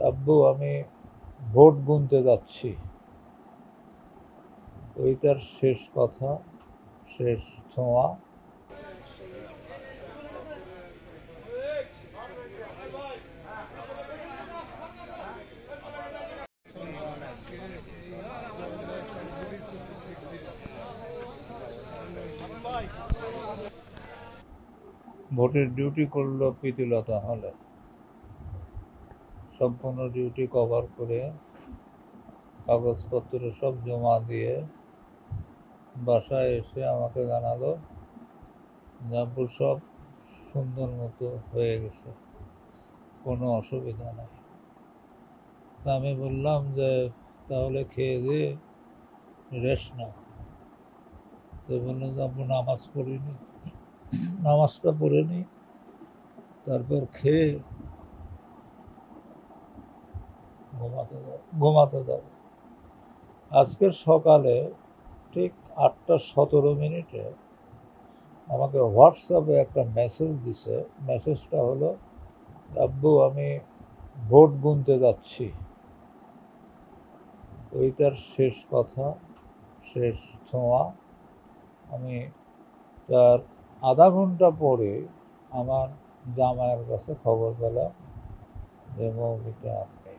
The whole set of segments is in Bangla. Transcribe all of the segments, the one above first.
আব্বু আমি ভোট গুনতে যাচ্ছি, ওই তার শেষ কথা, শেষ ছোঁয়া। ভোটের ডিউটি করলো প্রীতিলতা হলে, সম্পূর্ণ ডিউটি কভার করে কাগজপত্র সব জমা দিয়ে বাসায় এসে আমাকে জানালো আব্বু সব সুন্দর মতো হয়ে গেছে, কোনো অসুবিধা নাই। তা আমি বললাম যে তাহলে খেয়ে দিয়ে রেস্ট নাও। তো বললাম যে আব্বু নামাজ পড়িনি, নামাজটা পড়ে নি, তারপর খেয়ে ঘুমাতে যাব। আজকের সকালে ঠিক 8:17 আমাকে হোয়াটসঅ্যাপে একটা মেসেজ দিছে। মেসেজটা হলো, আব্বু আমি ভোট গুনতে যাচ্ছি, ওই তার শেষ কথা, শেষ ছোঁয়া। আমি তার আধা ঘন্টা পরে আমার জামাইয়ের কাছে খবর পেলাম যে মৌমিতা আপনি।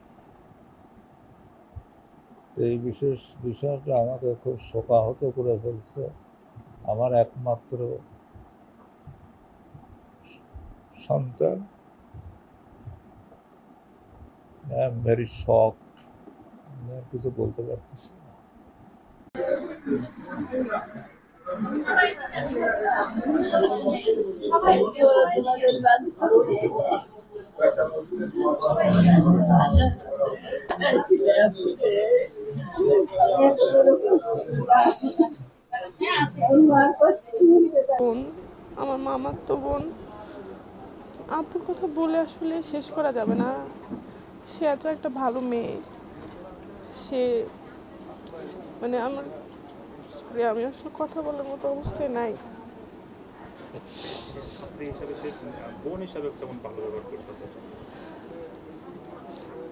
এই বিশেষ বিষয়টা আমাকে খুব শোকাহত করে ফেলছে। আমার একমাত্র সন্তান। আই এম ভেরি শকড, আমি কিছু বলতে পারতেছি না। বোন, আমার মামার তো বোন, আপুর কথা বলে আসলে শেষ করা যাবে না। সে এত একটা ভালো মেয়ে, সে মানে আমার আমি আসলে কথা বলার মতো অবস্থায় নাই।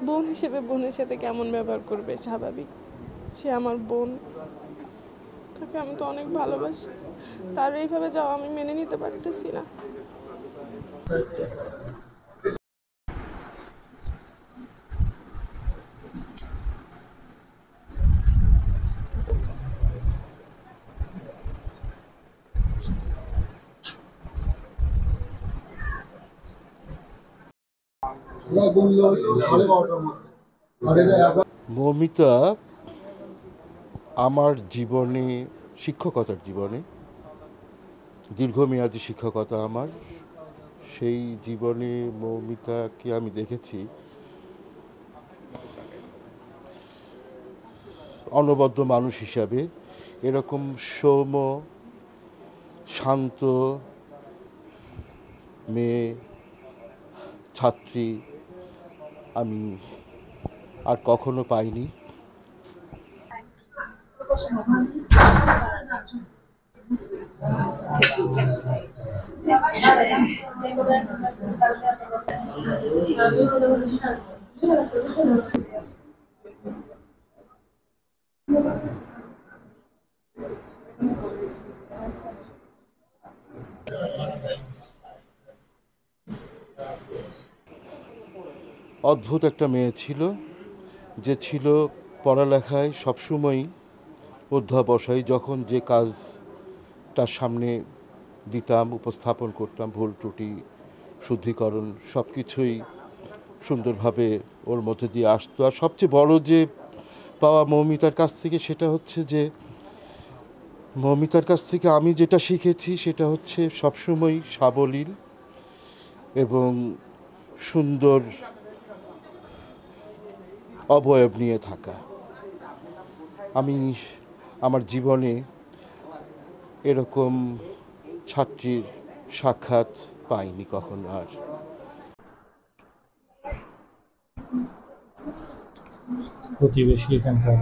বোন হিসেবে বোনের সাথে কেমন ব্যবহার করবে, স্বাভাবিক। সে আমার বোন, তাকে আমি তো অনেক ভালোবাসি। তার এইভাবে যাওয়া আমি মেনে নিতে পারতেছি না। মৌমিতা আমার জীবনে, শিক্ষকতার জীবনে, দীর্ঘমেয়াদী শিক্ষকতা আমার, সেই জীবনে মৌমিতাকে আমি দেখেছি অনবদ্য মানুষ হিসাবে। এরকম সৌম্য শান্ত মেয়ে ছাত্রী আমি আর কখনো পাইনি। অদ্ভুত একটা মেয়ে ছিল, যে ছিল পড়ালেখায় সবসময়ই অধ্যাবসায়ী। যখন যে কাজটার সামনে দিতাম, উপস্থাপন করতাম, ভুল ত্রুটি শুদ্ধিকরণ সব কিছুই সুন্দরভাবে ওর মধ্যে দিয়ে আসতো। আর সবচেয়ে বড় যে পাওয়া মৌমিতার কাছ থেকে, সেটা হচ্ছে যে মৌমিতার কাছ থেকে আমি যেটা শিখেছি সেটা হচ্ছে সবসময় সাবলীল এবং সুন্দর অবয়ব নিয়ে থাকা। আমি আমার জীবনে এরকম ছাত্রীর সাক্ষাৎ পাইনি কখনো। আর প্রতিবেশী এখানকার